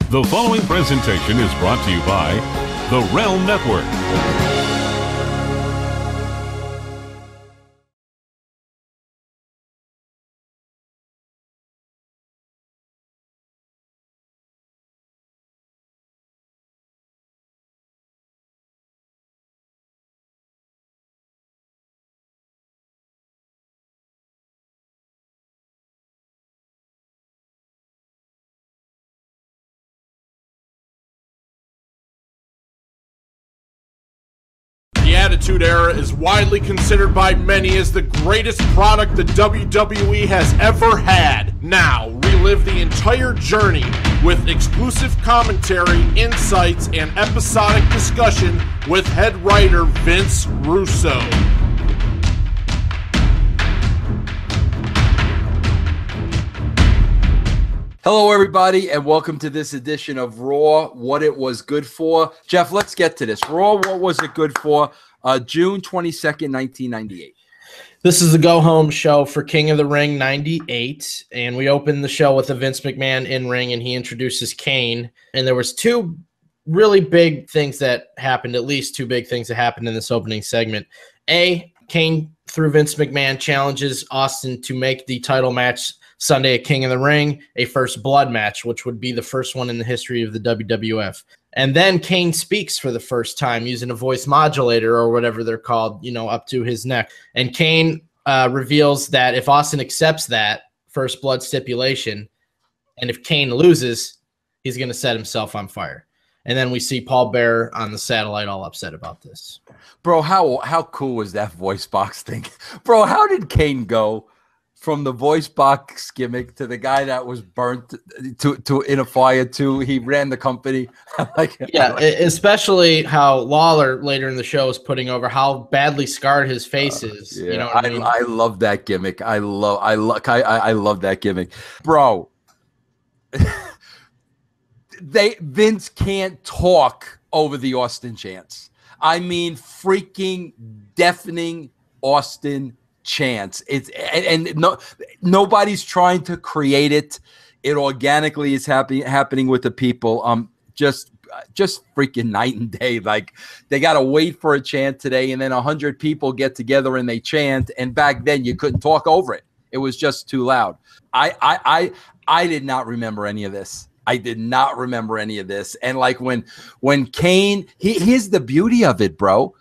The following presentation is brought to you by the Realm Network. The Attitude Era is widely considered by many as the greatest product the WWE has ever had. Now, relive the entire journey with exclusive commentary, insights, and episodic discussion with head writer Vince Russo. Hello, everybody, and welcome to this edition of Raw, What It Was Good For. Jeff, let's get to this. Raw, what was it good for? June 22nd, 1998. This is the go-home show for King of the Ring 98, and we opened the show with a Vince McMahon in-ring, and he introduces Kane, and there was two really big things that happened, at least two big things that happened in this opening segment. A, Kane, through Vince McMahon, challenges Austin to make the title match Sunday at King of the Ring a first blood match, which would be the first one in the history of the WWF. And then Kane speaks for the first time using a voice modulator or whatever they're called, up to his neck. And Kane reveals that if Austin accepts that first blood stipulation, and if Kane loses, he's going to set himself on fire. And then we see Paul Bearer on the satellite all upset about this. Bro, how cool was that voice box thing? Bro, how did Kane go from the voice box gimmick to the guy that was burnt to in a fire to he ran the company? Especially how Lawler later in the show is putting over how badly scarred his face is. Yeah, you know what I mean? I love that gimmick. I love that gimmick, bro. Vince can't talk over the Austin chants. I mean, freaking deafening Austin chance. It's nobody's trying to create it. It organically is happening with the people. Just freaking night and day. Like, they got to wait for a chant today, and then 100 people get together and they chant. And back then you couldn't talk over it. It was just too loud. I did not remember any of this. I did not remember any of this. And like when Kane, here's the beauty of it, bro.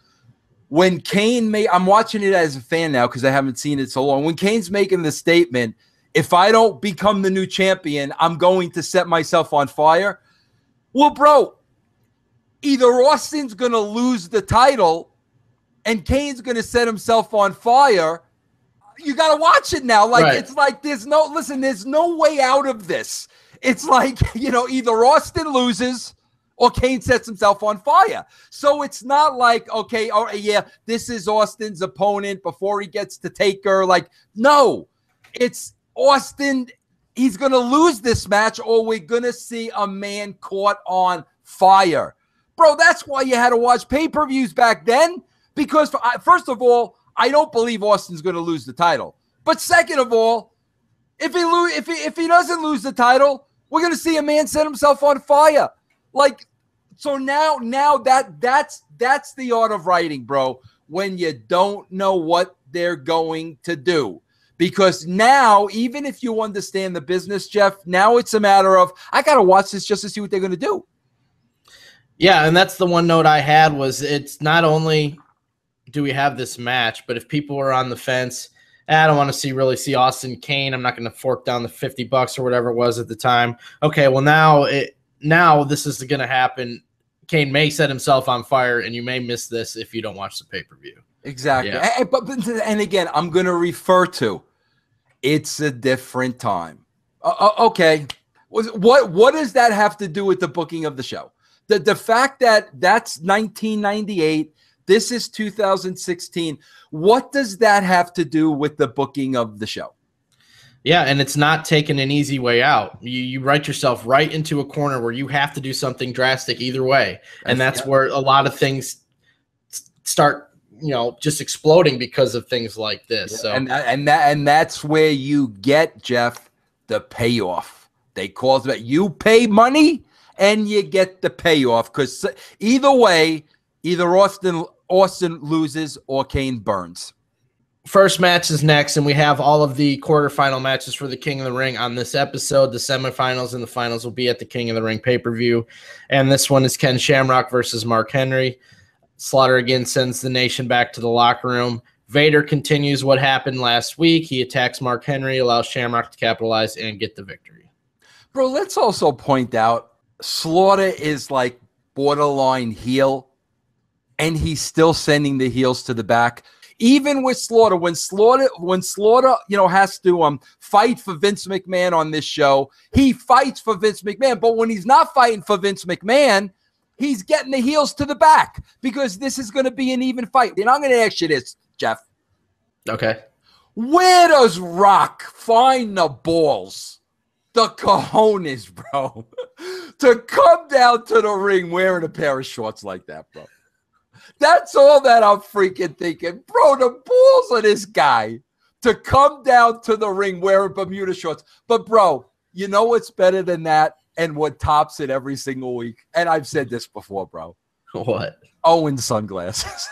When Kane I'm watching it as a fan now because I haven't seen it so long. When Kane's making the statement, if I don't become the new champion, I'm going to set myself on fire. Well, bro, either Austin's going to lose the title and Kane's going to set himself on fire. You got to watch it now. Like, right. It's like there's no way out of this. It's like, either Austin loses or Kane sets himself on fire. So it's not like, okay, all right, yeah, this is Austin's opponent before he gets to Taker. Like, no, it's Austin. He's going to lose this match or we're going to see a man caught on fire. Bro, that's why you had to watch pay-per-views back then. Because, first of all, I don't believe Austin's going to lose the title. But second of all, if he doesn't lose the title, we're going to see a man set himself on fire. Like, so now that's the art of writing, bro, when you don't know what they're going to do. Because now, even if you understand the business, Jeff, now it's a matter of, I got to watch this just to see what they're going to do. Yeah, and that's the one note I had was it's not only do we have this match, but if people are on the fence, I don't want to really see Austin Kane. I'm not going to fork down the $50 or whatever it was at the time. Okay, well now this is going to happen. Kane may set himself on fire, and you may miss this if you don't watch the pay-per-view. Exactly. Yeah. And again, I'm going to refer to it's a different time. Okay. What does that have to do with the booking of the show? The fact that that's 1998, this is 2016. What does that have to do with the booking of the show? Yeah, and it's not taking an easy way out. You write yourself right into a corner where you have to do something drastic either way. And that's where a lot of things start, just exploding because of things like this. Yeah. So and that's where you get, Jeff, the payoff. They call it, you pay money and you get the payoff, because either way, either Austin loses or Kane burns. First match is next, and we have all of the quarterfinal matches for the King of the Ring on this episode. The semifinals and the finals will be at the King of the Ring pay-per-view, and this one is Ken Shamrock versus Mark Henry. Slaughter again sends the nation back to the locker room. Vader continues what happened last week. He attacks Mark Henry, allows Shamrock to capitalize and get the victory. Bro, let's also point out Slaughter is like borderline heel, and he's still sending the heels to the back. Even with Slaughter, when Slaughter, has to fight for Vince McMahon on this show, he fights for Vince McMahon. But when he's not fighting for Vince McMahon, he's getting the heels to the back, because this is going to be an even fight. And I'm going to ask you this, Jeff. Okay. Where does Rock find the balls, the cojones, bro, to come down to the ring wearing a pair of shorts like that, bro? That's all that I'm freaking thinking. Bro, the balls of this guy to come down to the ring wearing Bermuda shorts. But, bro, you know what's better than that and what tops it every single week? And I've said this before, bro. What? Owen sunglasses.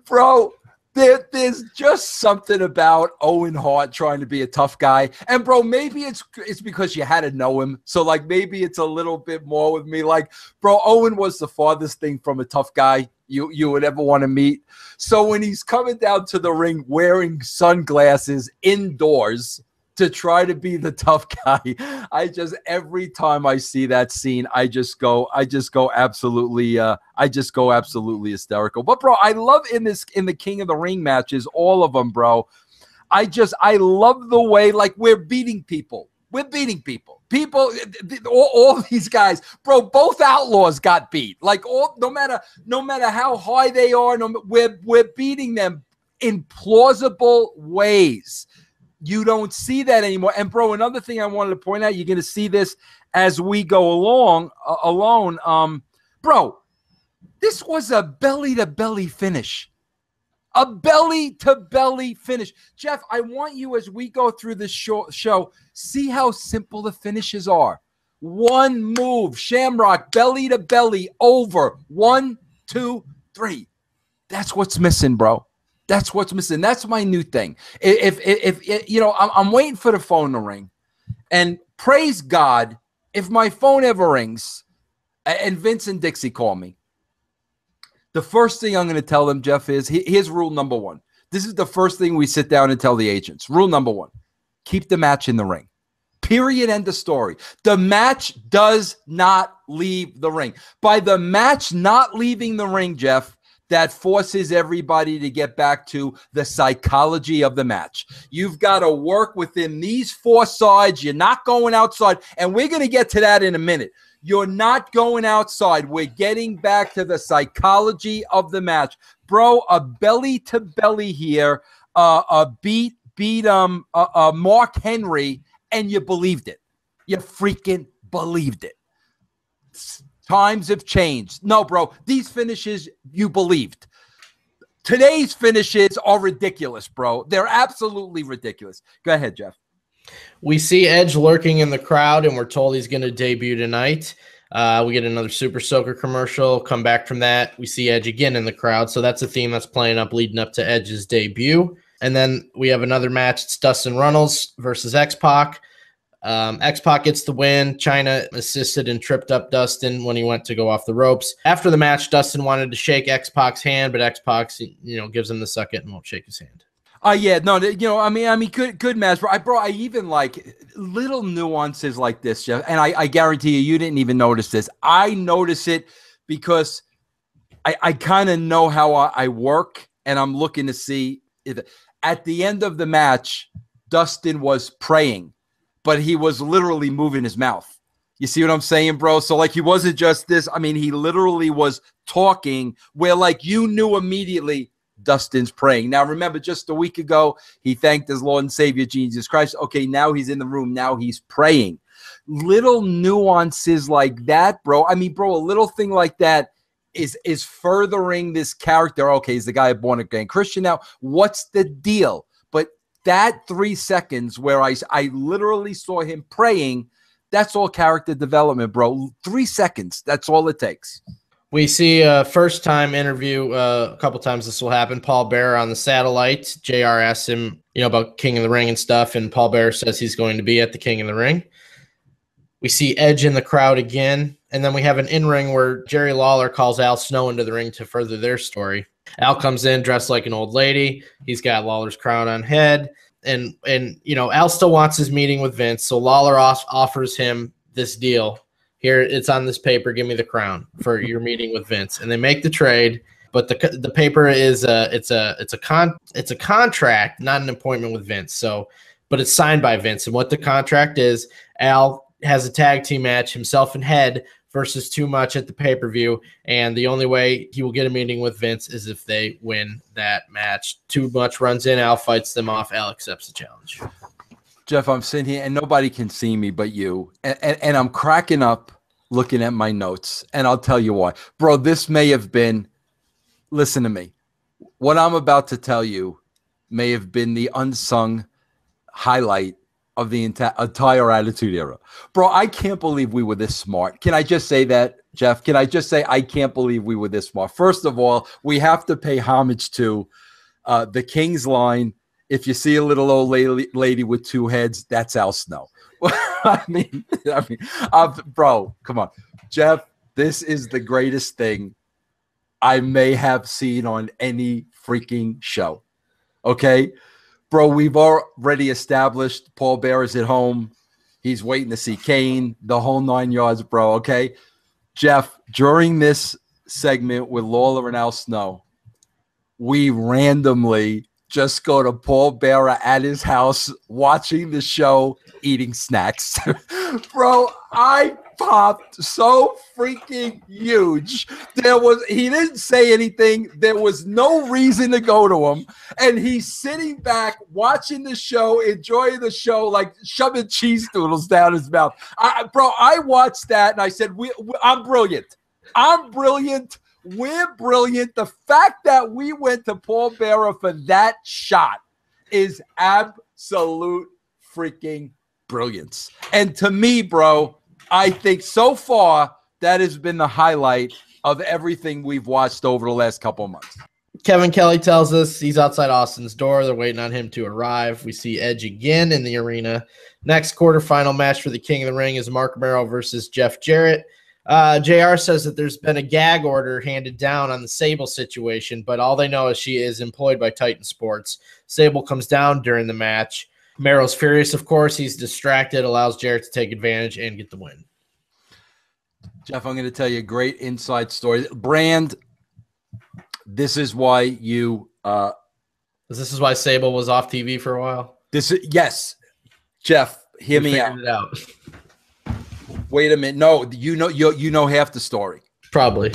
Bro, there's just something about Owen Hart trying to be a tough guy. And, bro, maybe it's because you had to know him. So, like, maybe it's a little bit more with me. Like, bro, Owen was the farthest thing from a tough guy you would ever want to meet. So when he's coming down to the ring wearing sunglasses indoors to try to be the tough guy, every time I see that scene, I just go absolutely hysterical. But, bro, I love in the King of the Ring matches, all of them, bro. I love the way, like, we're beating people. We're beating people. All these guys, bro, both Outlaws got beat. Like, no matter how high they are, we're beating them in plausible ways. You don't see that anymore. And, bro, another thing I wanted to point out, you're going to see this as we go along. Bro, this was a belly-to-belly finish. A belly-to-belly finish. Jeff, I want you, as we go through this show, see how simple the finishes are. One move, Shamrock, belly-to-belly, over. 1, 2, 3. That's what's missing, bro. That's what's missing. That's my new thing. If I'm waiting for the phone to ring, and praise God, if my phone ever rings, and Vince and Dixie call me, the first thing I'm going to tell them, Jeff, is here's rule number 1. This is the first thing we sit down and tell the agents. Rule number 1: keep the match in the ring. Period. End of story. The match does not leave the ring. By the match not leaving the ring, Jeff, that forces everybody to get back to the psychology of the match. You've got to work within these 4 sides. You're not going outside. And we're going to get to that in a minute. You're not going outside. We're getting back to the psychology of the match. Bro, a belly-to-belly here, beat Mark Henry, and you believed it. You freaking believed it. Times have changed. No, bro, these finishes you believed. Today's finishes are ridiculous, bro. They're absolutely ridiculous. Go ahead, Jeff. We see Edge lurking in the crowd, and we're told he's going to debut tonight. We get another Super Soaker commercial. Come back from that, we see Edge again in the crowd. So that's a theme that's playing up, leading up to Edge's debut. And then we have another match. It's Dustin Runnels versus X-Pac. X-Pac gets the win. Chyna assisted and tripped up Dustin when he went to go off the ropes. After the match, Dustin wanted to shake X-Pac's hand, but X-Pac, gives him the suck it and won't shake his hand. Good match, bro. I even like little nuances like this, Jeff, and I guarantee you didn't even notice this. I notice it because I kind of know how I work, and I'm looking to see if at the end of the match, Dustin was praying, but he was literally moving his mouth. You see what I'm saying, bro? So, like, he wasn't just this. I mean, he literally was talking where, like, you knew immediately Dustin's praying. Now, remember, just a week ago, he thanked his Lord and Savior, Jesus Christ. Okay, now he's in the room. Now he's praying. Little nuances like that, bro. I mean, bro, a little thing like that is furthering this character. Okay, he's the guy born again Christian now. What's the deal? But that 3 seconds where I literally saw him praying, That's all character development, bro. 3 seconds. That's all it takes. We see a first-time interview. A couple times this will happen. Paul Bearer on the satellite. JR asks him, about King of the Ring and stuff, and Paul Bearer says he's going to be at the King of the Ring. We see Edge in the crowd again, and then we have an in-ring where Jerry Lawler calls Al Snow into the ring to further their story. Al comes in dressed like an old lady. He's got Lawler's crown on head, and Al still wants his meeting with Vince, so Lawler offers him this deal. Here, it's on this paper. Give me the crown for your meeting with Vince, and they make the trade. But the paper is it's a contract, not an appointment with Vince. So, but it's signed by Vince, and what the contract is, Al has a tag team match, himself and Head versus Too Much at the pay-per-view, and the only way he will get a meeting with Vince is if they win that match. Too Much runs in, Al fights them off, Al accepts the challenge. Jeff, I'm sitting here, and nobody can see me but you, and I'm cracking up looking at my notes, and I'll tell you why. Bro, this may have been, listen to me, what I'm about to tell you may have been the unsung highlight of the entire Attitude Era. Bro, I can't believe we were this smart. Can I just say that, Jeff? Can I just say I can't believe we were this smart? First of all, we have to pay homage to the King's line, if you see a little old lady with 2 heads, that's Al Snow. I mean, bro, come on. Jeff, this is the greatest thing I may have seen on any freaking show. Okay? Bro, we've already established Paul Bearer's at home. He's waiting to see Kane, the whole 9 yards, bro. Okay? Jeff, during this segment with Lawler and Al Snow, we randomly just go to Paul Bearer at his house, watching the show, eating snacks. Bro, I popped so freaking huge. He didn't say anything. There was no reason to go to him. And he's sitting back, watching the show, enjoying the show, like shoving cheese doodles down his mouth. Bro, I watched that and I said, I'm brilliant. I'm brilliant. We're brilliant. The fact that we went to Paul Bearer for that shot is absolute freaking brilliance. And to me, bro, I think so far that has been the highlight of everything we've watched over the last couple of months. Kevin Kelly tells us he's outside Austin's door. They're waiting on him to arrive. We see Edge again in the arena. Next quarterfinal match for the King of the Ring is Marc Mero versus Jeff Jarrett. JR says that there's been a gag order handed down on the Sable situation, but all they know is she is employed by Titan Sports. Sable comes down during the match. Mero's furious, of course. He's distracted, allows Jarrett to take advantage and get the win. Jeff, I'm going to tell you a great inside story. Brand, this is why you this is why Sable was off TV for a while? Yes. Jeff, hear me out. It out. Wait a minute. No, you know half the story. Probably.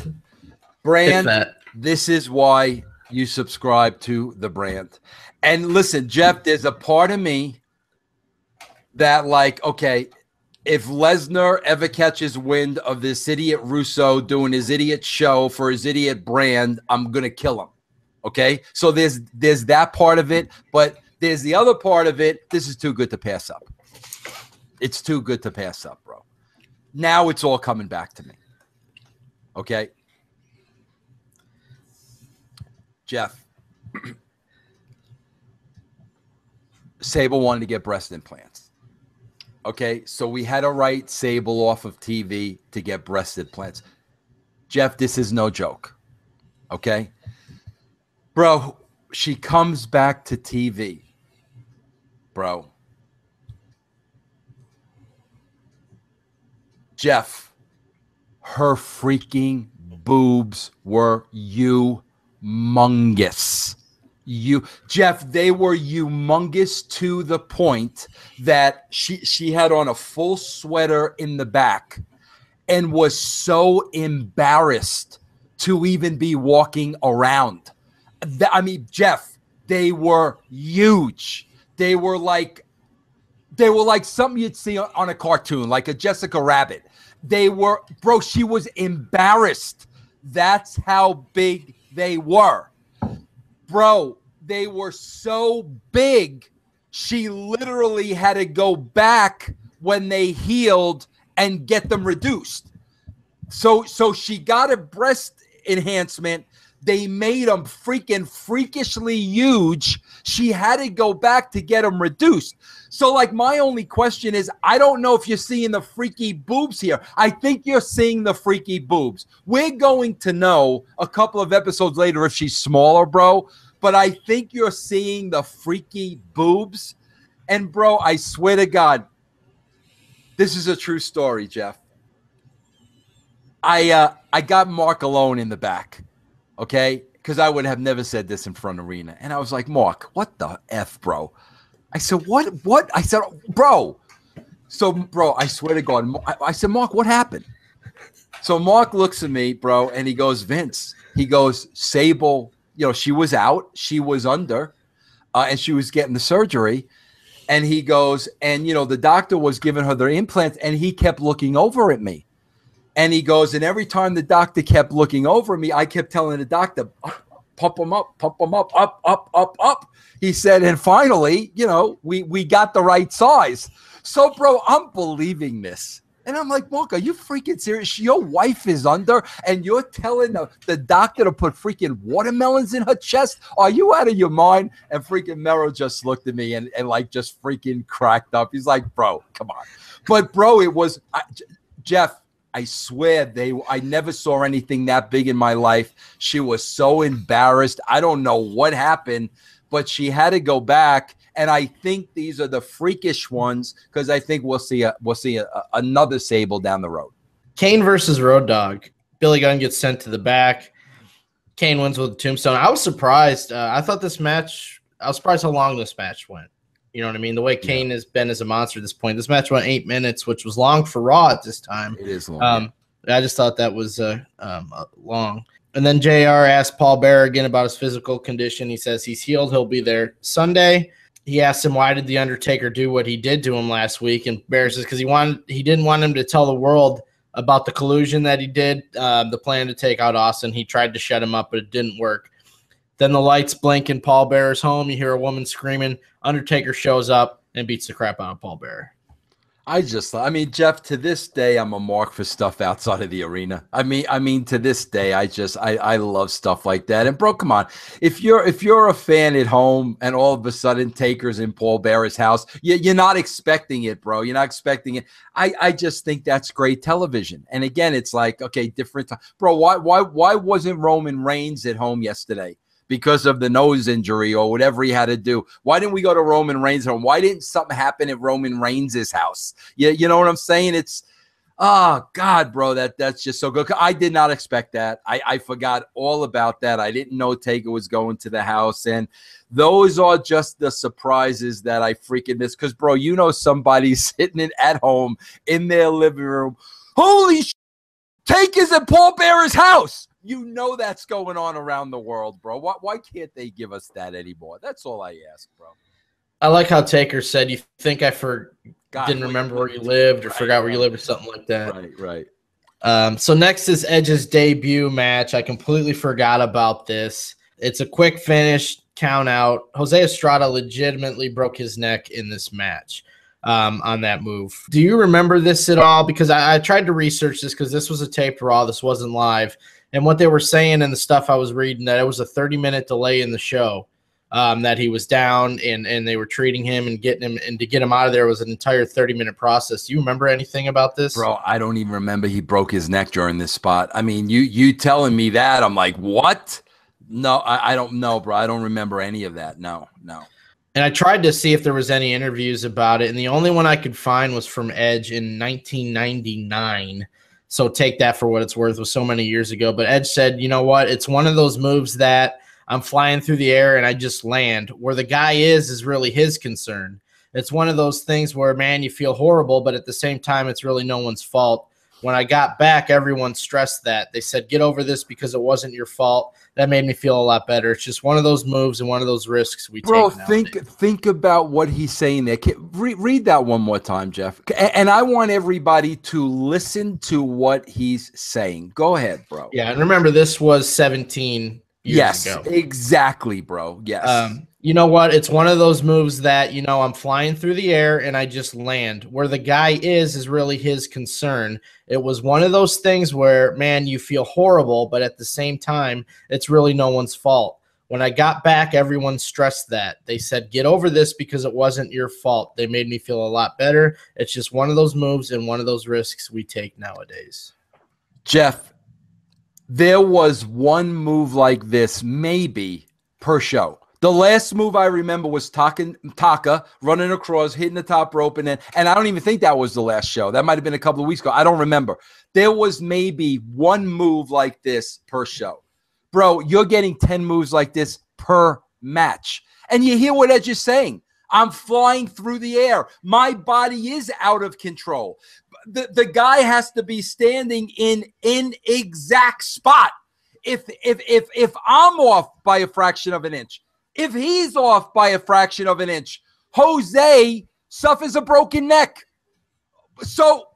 Brand, this is why you subscribe to the brand. And listen, Jeff, there's a part of me that, like, okay, if Lesnar ever catches wind of this idiot Russo doing his idiot show for his idiot brand, I'm going to kill him. Okay? So there's that part of it, but there's the other part of it. This is too good to pass up. It's too good to pass up, bro. Now it's all coming back to me. Okay? Jeff, Sable wanted to get breast implants. Okay? So we had to write Sable off of TV to get breast implants. Jeff, this is no joke. Okay? Bro, she comes back to TV. Bro. Jeff, her freaking boobs were humongous. Jeff, they were humongous to the point that she had on a full sweater in the back and was so embarrassed to even be walking around. I mean, Jeff, they were huge. They were like something you'd see on a cartoon, like a Jessica Rabbit. They were, bro, she was embarrassed. That's how big they were. Bro, they were so big, she literally had to go back when they healed and get them reduced. So she got a breast enhancement. They made them freaking freakishly huge. She had to go back to get them reduced. So, like, my only question is, I don't know if you're seeing the freaky boobs here. I think you're seeing the freaky boobs. We're going to know a couple of episodes later if she's smaller, bro. But I think you're seeing the freaky boobs. And, bro, I swear to God, this is a true story, Jeff. I got Marc alone in the back. Okay, because I would have never said this in front of Arena. And I was like, Marc, what the F, bro? I said, what? I said, bro. So, bro, I swear to God, I said, Marc, what happened? So Marc looks at me, bro, and he goes, Vince, he goes, Sable, she was out. She was under, and she was getting the surgery. And he goes, and, the doctor was giving her their implants, and he kept looking over at me. And he goes, and every time the doctor kept looking over me, I kept telling the doctor, pump them up, up. He said, and finally, we got the right size. So, bro, I'm believing this. And I'm like, Marc, are you freaking serious? Your wife is under, and you're telling the doctor to put freaking watermelons in her chest? Are you out of your mind? And freaking Mero just looked at me and like just freaking cracked up. He's like, bro, come on. But, bro, it was Jeff. I swear I never saw anything that big in my life. She was so embarrassed. I don't know what happened, but she had to go back. And I think these are the freakish ones because I think we'll see another Sable down the road. Kane versus Road Dogg. Billy Gunn gets sent to the back. Kane wins with the tombstone. I was surprised. I was surprised how long this match went. You know what I mean? The way Kane has been as a monster at this point. This match went 8 minutes, which was long for Raw at this time. It is long. I just thought that was long. And then JR asked Paul Bearer again about his physical condition. He says he's healed. He'll be there Sunday. He asked him, why did The Undertaker do what he did to him last week? And Bearer says because he didn't want him to tell the world about the collusion that he did, the plan to take out Austin. He tried to shut him up, but it didn't work. Then the lights blink in Paul Bearer's home. You hear a woman screaming. Undertaker shows up and beats the crap out of Paul Bearer. Jeff, to this day, I'm a mark for stuff outside of the arena. I mean, to this day, I love stuff like that. And bro, come on, if you're a fan at home and all of a sudden Taker's in Paul Bearer's house, you're not expecting it, bro. You're not expecting it. I just think that's great television. And again, it's like, okay, different time, bro. Why wasn't Roman Reigns at home yesterday? Because of the nose injury or whatever he had to do. Why didn't we go to Roman Reigns' home? Why didn't something happen at Roman Reigns' house? You know what I'm saying? It's, oh, God, bro, that's just so good. I did not expect that. I forgot all about that. I didn't know Taker was going to the house. And those are just the surprises that I freaking miss. Because, bro, somebody's sitting at home in their living room. Holy shit, Taker's at Paul Bearer's house. That's going on around the world, bro. Why can't they give us that anymore? That's all I ask, bro. I like how Taker said, you think I didn't remember where you lived or forgot where you lived or something like that. Right. So next is Edge's debut match. I completely forgot about this. It's a quick finish, count out. Jose Estrada legitimately broke his neck in this match on that move. Do you remember this at all? Because I tried to research this because this was a taped Raw. This wasn't live. And what they were saying and the stuff I was reading, that it was a 30-minute delay in the show, that he was down and they were treating him and getting him, and to get him out of there was an entire 30-minute process. Do you remember anything about this? Bro, I don't even remember he broke his neck during this spot. I mean, you telling me that, I'm like, what? No, I don't know, bro. I don't remember any of that. No. And I tried to see if there was any interviews about it, and the only one I could find was from Edge in 1999. So take that for what it's worth. It was so many years ago. But Edge said, you know what? It's one of those moves that I'm flying through the air and I just land. Where the guy is really his concern. It's one of those things where, man, you feel horrible, but at the same time, it's really no one's fault. When I got back, everyone stressed that. They said, get over this because it wasn't your fault. That made me feel a lot better. It's just one of those moves and one of those risks we take. Bro, think about what he's saying there. Read that one more time, Jeff. And I want everybody to listen to what he's saying. Go ahead, bro. Yeah, and remember, this was 17 years ago. Exactly, bro. Yes. You know what? It's one of those moves that, you know, I'm flying through the air and I just land. Where the guy is really his concern. It was one of those things where, man, you feel horrible, but at the same time, it's really no one's fault. When I got back, everyone stressed that. They said, get over this because it wasn't your fault. They made me feel a lot better. It's just one of those moves and one of those risks we take nowadays. Jeff, there was one move like this maybe per show. The last move I remember was Taka running across, hitting the top rope, and I don't even think that was the last show. That might have been a couple of weeks ago. I don't remember. There was maybe one move like this per show. Bro, you're getting 10 moves like this per match. And you hear what Edge is saying. I'm flying through the air. My body is out of control. The guy has to be standing in exact spot. If I'm off by a fraction of an inch, if he's off by a fraction of an inch, Jose suffers a broken neck. So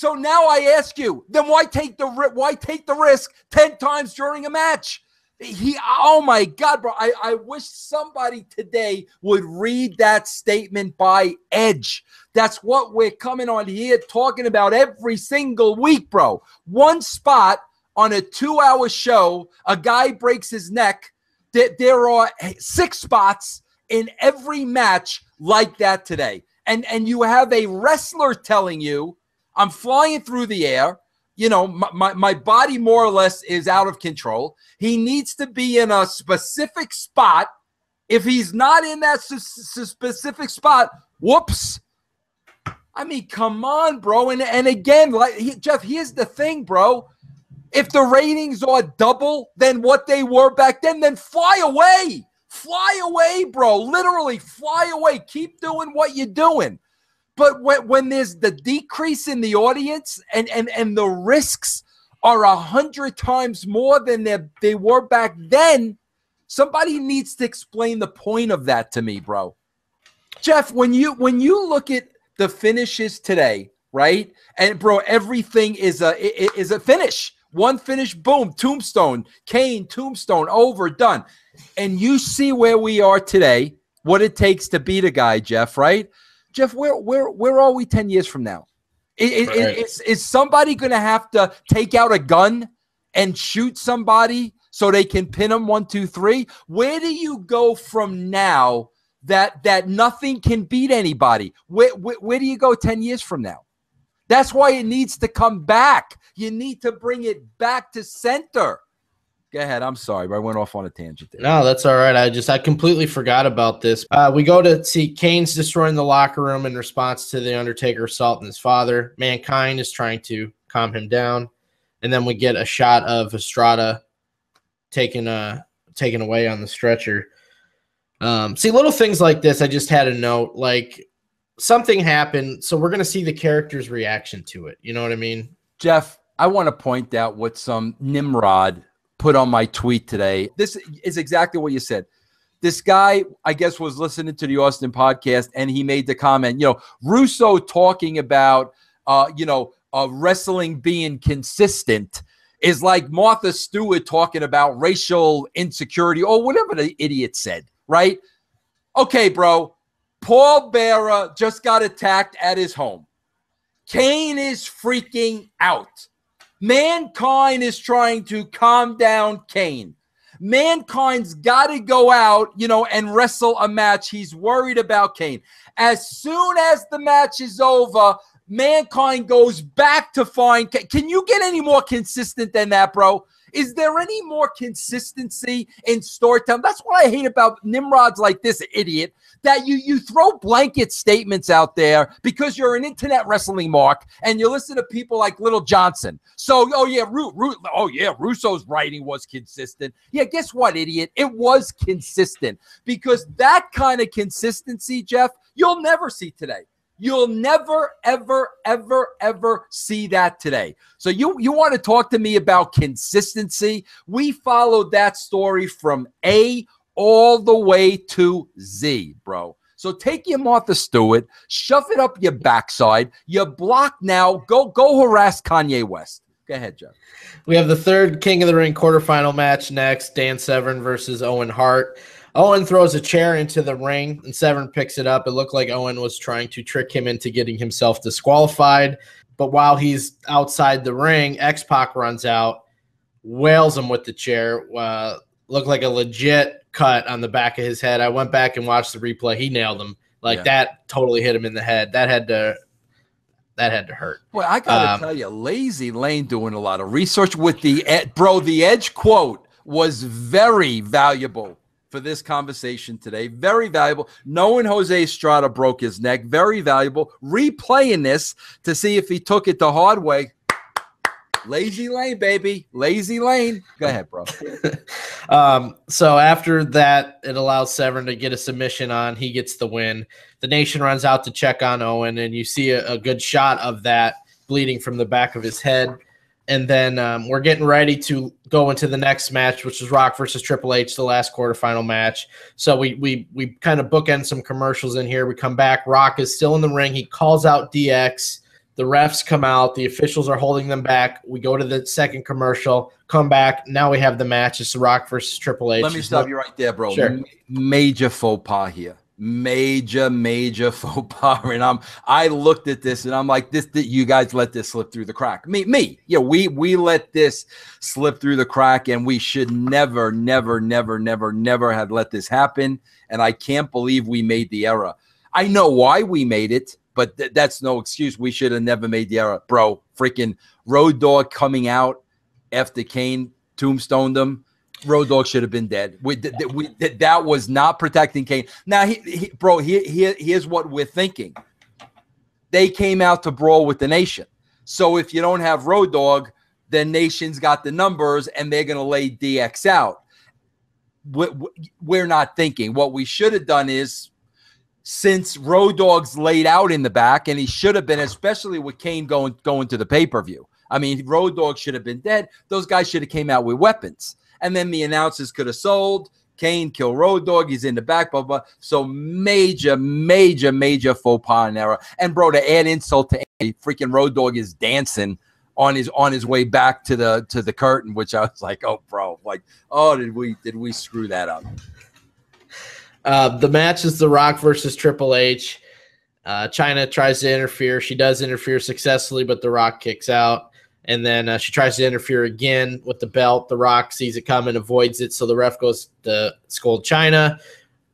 now I ask you, then why take the risk 10 times during a match? Oh my God, bro. I wish somebody today would read that statement by Edge. That's what we're coming on here talking about every single week, bro. One spot on a 2-hour show, a guy breaks his neck. There are 6 spots in every match like that today. And you have a wrestler telling you, I'm flying through the air. You know, my body more or less is out of control. He needs to be in a specific spot. If he's not in that specific spot, whoops. I mean, come on, bro. And again, Jeff, here's the thing, bro. If the ratings are double than what they were back then fly away. Fly away, bro. Literally fly away. Keep doing what you're doing. But when there's the decrease in the audience and the risks are 100 times more than they were back then, somebody needs to explain the point of that to me, bro. Jeff, when you look at the finishes today, right? And bro, everything is a finish. One finish, boom, tombstone, Kane, tombstone, over, done. And you see where we are today, what it takes to beat a guy, Jeff, right? Jeff, where are we 10 years from now? Is somebody going to have to take out a gun and shoot somebody so they can pin them 1, 2, 3? Where do you go from now that nothing can beat anybody? Where do you go 10 years from now? That's why it needs to come back. You need to bring it back to center. Go ahead. I'm sorry, but I went off on a tangent there. No, that's all right. I completely forgot about this. We go to see Kane's destroying the locker room in response to the Undertaker assaulting his father. Mankind is trying to calm him down. And then we get a shot of Estrada taken away on the stretcher. See, little things like this, I just had a note. Like, something happened, so we're going to see the character's reaction to it. You know what I mean? Jeff, I want to point out what some Nimrod put on my tweet today. This is exactly what you said. This guy, I guess, was listening to the Austin podcast, and he made the comment, Russo talking about, wrestling being consistent is like Martha Stewart talking about racial insecurity or whatever the idiot said, right? Okay, bro. Paul Bearer just got attacked at his home. Kane is freaking out. Mankind is trying to calm down Kane. Mankind's got to go out, and wrestle a match. He's worried about Kane. As soon as the match is over, Mankind goes back to find Kane. Can you get any more consistent than that, bro? Is there any more consistency in storytelling? That's what I hate about Nimrods like this idiot, that you throw blanket statements out there because you're an internet wrestling mark and you listen to people like Little Johnson. So, Russo's writing was consistent. Yeah, guess what, idiot? It was consistent because that kind of consistency, Jeff, you'll never see today. You'll never, ever, ever, ever see that today. So you want to talk to me about consistency? We followed that story from A all the way to Z, bro. So take your Martha Stewart, shove it up your backside. You're blocked now. Go harass Kanye West. Go ahead, Jeff. We have the third King of the Ring quarterfinal match next. Dan Severn versus Owen Hart. Owen throws a chair into the ring, and Severn picks it up. It looked like Owen was trying to trick him into getting himself disqualified. But while he's outside the ring, X-Pac runs out, wails him with the chair. Looked like a legit cut on the back of his head. I went back and watched the replay. He nailed him. That totally hit him in the head. That had to hurt. Well, I gotta tell you, Lazy Lane doing a lot of research with the Edge quote was very valuable for this conversation today. Very valuable. Knowing Jose Estrada broke his neck, very valuable. Replaying this to see if he took it the hard way. Lazy Lane, baby. Lazy Lane. Go ahead, bro. So after that, it allows Severn to get a submission on. He gets the win. The Nation runs out to check on Owen, and you see a good shot of that bleeding from the back of his head. And then we're getting ready to go into the next match, which is Rock versus Triple H, the last quarterfinal match. So we kind of bookend some commercials in here. We come back. Rock is still in the ring. He calls out DX. The refs come out. The officials are holding them back. We go to the second commercial, come back. Now we have the match. It's The Rock versus Triple H. Let me stop you right there, bro. Sure. Major faux pas here. Major faux pas. And I looked at this and I'm like, you guys let this slip through the crack. Me. Yeah, we let this slip through the crack, and we should never have let this happen. And I can't believe we made the error. I know why we made it, but that's no excuse. We should have never made the error. Bro, freaking Road Dogg coming out after Kane tombstoned him. Road Dogg should have been dead. That was not protecting Kane. Now, here's what we're thinking. They came out to brawl with the Nation. So if you don't have Road Dogg, then Nation's got the numbers, and they're going to lay DX out. We're not thinking. What we should have done is, since Road Dogg's laid out in the back, and he should have been, especially with Kane going to the pay-per-view. I mean, Road Dogg should have been dead. Those guys should have came out with weapons. And then the announcers could have sold. Kane kill Road Dogg. He's in the back, blah, blah. So major faux pas and error. And, bro, to add insult to freaking Road Dogg is dancing on his way back to the curtain, which I was like, oh, bro. Like, oh, did we screw that up? The match is The Rock versus Triple H. Chyna tries to interfere. She does interfere successfully, but The Rock kicks out. And then she tries to interfere again with the belt. The Rock sees it coming, avoids it. So the ref goes to scold Chyna.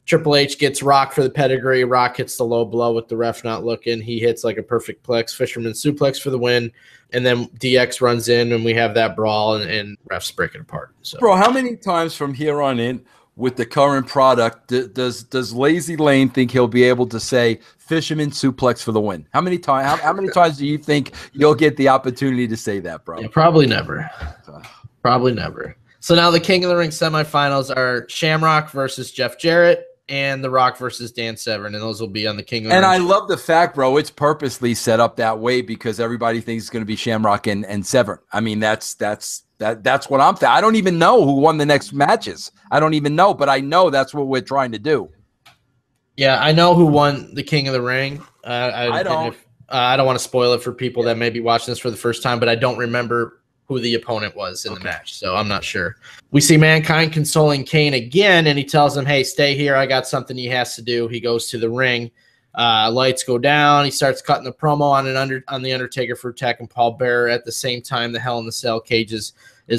Triple H gets Rock for the pedigree. Rock hits the low blow with the ref not looking. He hits like a perfect plex, fisherman suplex for the win. And then DX runs in, and we have that brawl, and refs break it apart. So, bro, how many times from here on in with the current product does Lazy Lane think he'll be able to say fisherman suplex for the win? How many times? How many times do you think you'll get the opportunity to say that, bro? Yeah, probably never. Probably never. So now the King of the Ring semifinals are Shamrock versus Jeff Jarrett and The Rock versus Dan Severn, and those will be on the King of the Ring. And I love the fact, bro, it's purposely set up that way because everybody thinks it's going to be Shamrock and Severn. I mean, that's what I'm thinking. I don't even know who won the next matches. I don't even know, but I know that's what we're trying to do. Yeah, I know who won the King of the Ring. I don't. I don't want to spoil it for people that may be watching this for the first time, but I don't remember who the opponent was in the match, so I'm not sure. We see Mankind consoling Kane again, and he tells him, hey, stay here. I got something he has to do. He goes to the ring. Lights go down. He starts cutting the promo on the Undertaker for attacking Paul Bearer. At the same time, the Hell in the Cell cage is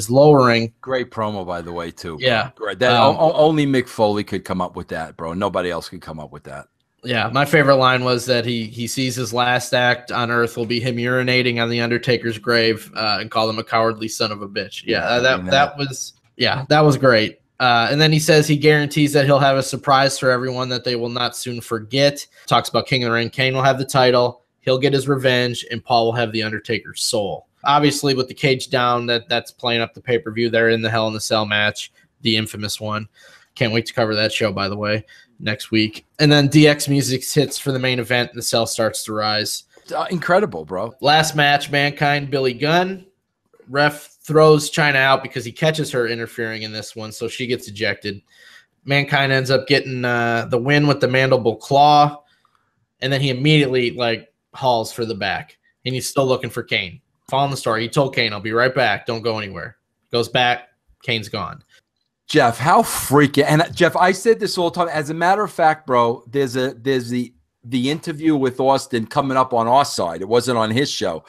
lowering. Great promo, by the way, too. Yeah. Great. Only Mick Foley could come up with that, bro. Nobody else could come up with that. Yeah, my favorite line was that he sees his last act on Earth will be him urinating on the Undertaker's grave and call him a cowardly son of a bitch. Yeah, that was great. And then he says he guarantees that he'll have a surprise for everyone that they will not soon forget. Talks about King of the Ring. Kane will have the title. He'll get his revenge, and Paul will have the Undertaker's soul. Obviously, with the cage down, that's playing up the pay-per-view. They're in the Hell in the Cell match, the infamous one. Can't wait to cover that show, by the way, next week. And then DX music hits for the main event, and the Cell starts to rise. Incredible, bro. Last match, Mankind, Billy Gunn. Ref throws Chyna out because he catches her interfering in this one, so she gets ejected. Mankind ends up getting the win with the mandible claw, and then he immediately hauls for the back, and he's still looking for Kane. Following the story, he told Kane, "I'll be right back. Don't go anywhere." Goes back. Kane's gone. Jeff, how freaking, and Jeff, I said this all the time. As a matter of fact, bro, there's the interview with Austin coming up on our side. It wasn't on his show.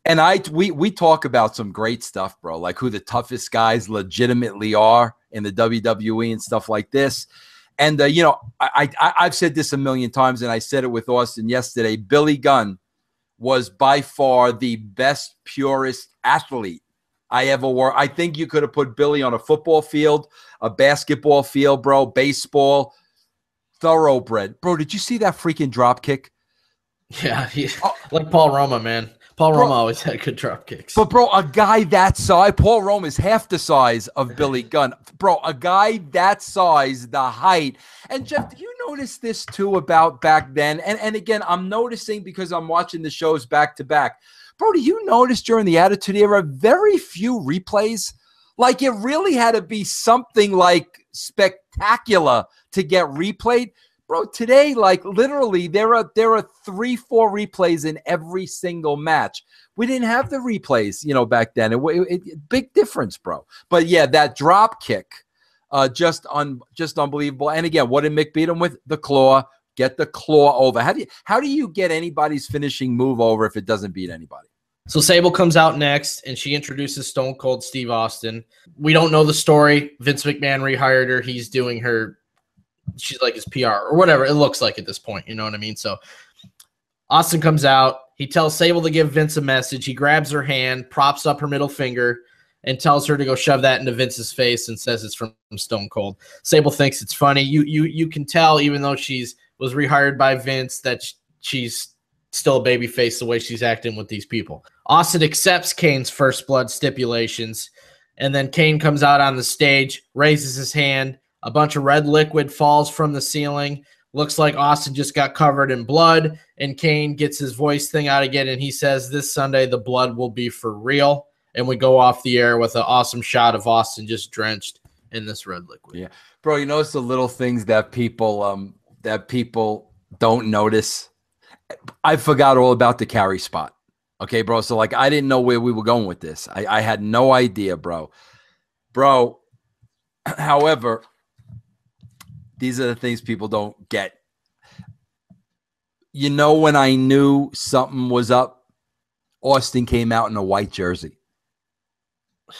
And we talk about some great stuff, bro, like who the toughest guys legitimately are in the WWE and stuff like this. And, you know, I've said this a million times, and I said it with Austin yesterday. Billy Gunn was by far the best, purest athlete I ever were. I think you could have put Billy on a football field, a basketball field, bro, baseball, thoroughbred. Bro, did you see that freaking drop kick? Yeah, like Paul Roma, man. Paul Roma always had good drop kicks. But, bro, a guy that size, Paul Roma is half the size of Billy Gunn. Bro, a guy that size, the height. And, Jeff, do you notice this, too, about back then? And again, I'm noticing because I'm watching the shows back to back. Bro, do you notice during the Attitude Era, very few replays? Like, it really had to be something, like, spectacular to get replayed. Bro, today, like, literally, there are 3-4 replays in every single match. We didn't have the replays, you know, back then. Big difference, bro. But, yeah, that drop kick, just unbelievable. And, again, what did Mick beat him with? The claw. Get the claw over. How do you get anybody's finishing move over if it doesn't beat anybody? So Sable comes out next, and she introduces Stone Cold Steve Austin. We don't know the story. Vince McMahon rehired her. He's doing her. She's like his PR or whatever it looks like at this point. You know what I mean? So Austin comes out. He tells Sable to give Vince a message. He grabs her hand, props up her middle finger, and tells her to go shove that into Vince's face and says it's from Stone Cold. Sable thinks it's funny. You can tell, even though was rehired by Vince, that she's still a babyface the way she's acting with these people. Austin accepts Kane's first blood stipulations, and then Kane comes out on the stage, raises his hand. A bunch of red liquid falls from the ceiling. Looks like Austin just got covered in blood, and Kane gets his voice thing out again, and he says, "This Sunday, the blood will be for real." And we go off the air with an awesome shot of Austin just drenched in this red liquid. Yeah. Bro, you notice the little things that people don't notice. I forgot all about the carry spot. Okay, bro. So, like, I didn't know where we were going with this. I had no idea, bro. Bro, however, these are the things people don't get. You know, when I knew something was up, Austin came out in a white jersey.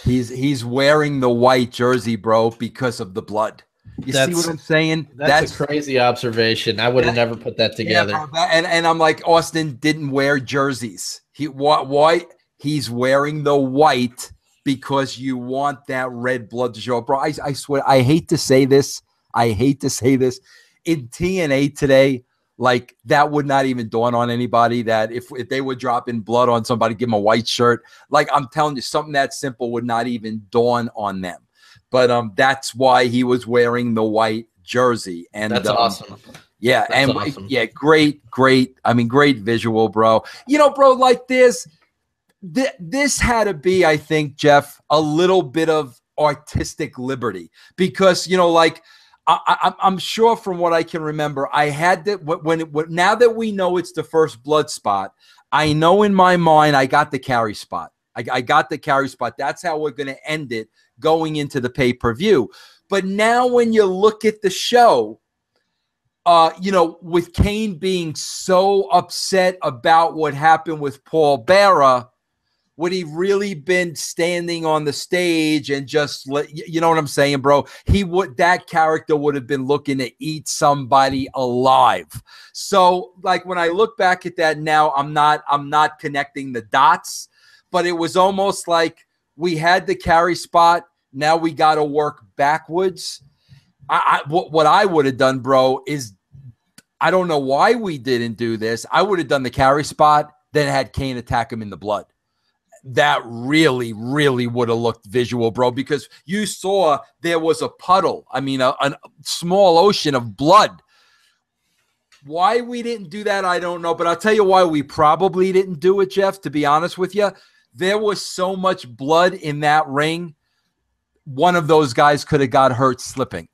He's wearing the white jersey, bro, because of the blood. You see what I'm saying? That's a crazy observation. I would have never put that together. Yeah, bro, and I'm like, Austin didn't wear jerseys. Why? He's wearing the white because you want that red blood to show up. Bro, I swear, I hate to say this. In TNA today, like, that would not even dawn on anybody that if they were dropping blood on somebody, give them a white shirt. Like, I'm telling you, something that simple would not even dawn on them. But that's why he was wearing the white jersey. And that's awesome. Yeah, that's awesome. Yeah, great. I mean, great visual, bro. You know, bro, like this had to be, I think, Jeff, a little bit of artistic liberty because, you know, like, I'm sure from what I can remember, I had that now that we know it's the first blood spot, I know in my mind I got the carry spot. I got the carry spot. That's how we're going to end it going into the pay-per-view. But now when you look at the show, you know, with Kane being so upset about what happened with Paul Bearer, would he really been standing on the stage and just you know what I'm saying, bro? That character would have been looking to eat somebody alive. So, like, when I look back at that now, I'm not connecting the dots, but it was almost like we had the carry spot. Now we got to work backwards. What I would have done, bro, is I don't know why we didn't do this. I would have done the carry spot, then had Kane attack him in the blood. That really, really would have looked visual, bro, because you saw there was a puddle. I mean, a small ocean of blood. Why we didn't do that, I don't know. But I'll tell you why we probably didn't do it, Jeff, to be honest with you. There was so much blood in that ring. One of those guys could have got hurt slipping.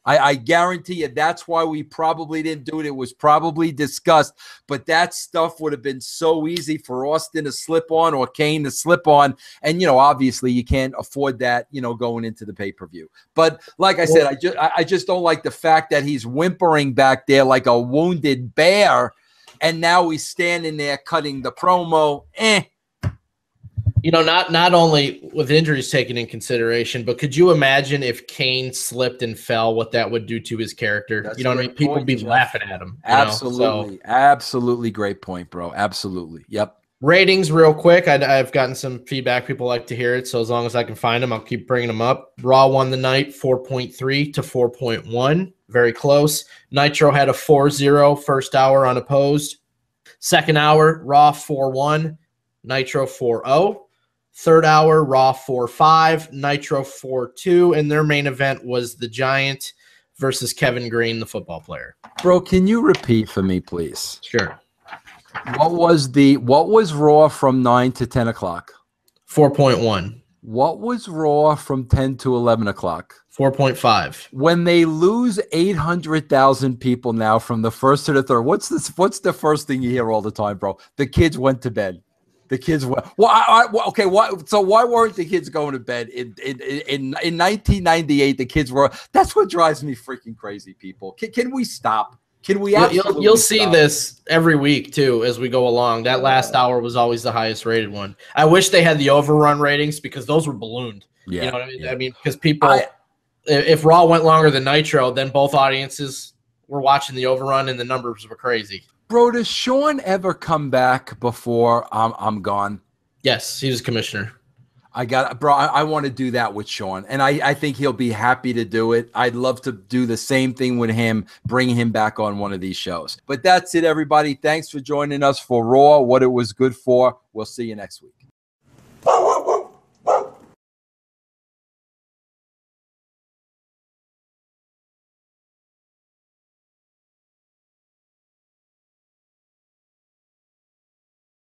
I guarantee you that's why we probably didn't do it. It was probably discussed, but that stuff would have been so easy for Austin to slip on or Kane to slip on. And, obviously you can't afford that, going into the pay-per-view. But like I said, I just don't like the fact that he's whimpering back there like a wounded bear. And now he's standing there cutting the promo. Not only with injuries taken in consideration, but could you imagine if Kane slipped and fell, what that would do to his character? That's what I mean? People would be laughing at him. Absolutely. Absolutely great point, bro. Absolutely. Yep. Ratings real quick. I've gotten some feedback. People like to hear it. So as long as I can find them, I'll keep bringing them up. Raw won the night 4.3 to 4.1. Very close. Nitro had a 4-0 first hour unopposed. Second hour, Raw 4-1. Nitro 4-0. Third hour, Raw 4-5, Nitro 4-2, and their main event was the Giant versus Kevin Green, the football player. Bro, can you repeat for me, please? Sure. What was Raw from 9 to 10 o'clock? 4.1. What was Raw from 10 to 11 o'clock? 4.5. When they lose 800,000 people now from the first to the third, what's the first thing you hear all the time, bro? The kids went to bed. The kids went. Okay. So why weren't the kids going to bed in 1998? The kids were. That's what drives me freaking crazy. People, can we stop? Can we? You'll see this every week too as we go along. That last hour was always the highest rated one. I wish they had the overrun ratings because those were ballooned. Yeah. You know what I mean? Yeah. I mean, because people, if Raw went longer than Nitro, then both audiences were watching the overrun and the numbers were crazy. Bro, does Sean ever come back before I'm gone? Yes, he was commissioner. I want to do that with Sean, and I think he'll be happy to do it. I'd love to do the same thing with him, bring him back on one of these shows. But that's it, everybody. Thanks for joining us for Raw, what it was good for. We'll see you next week.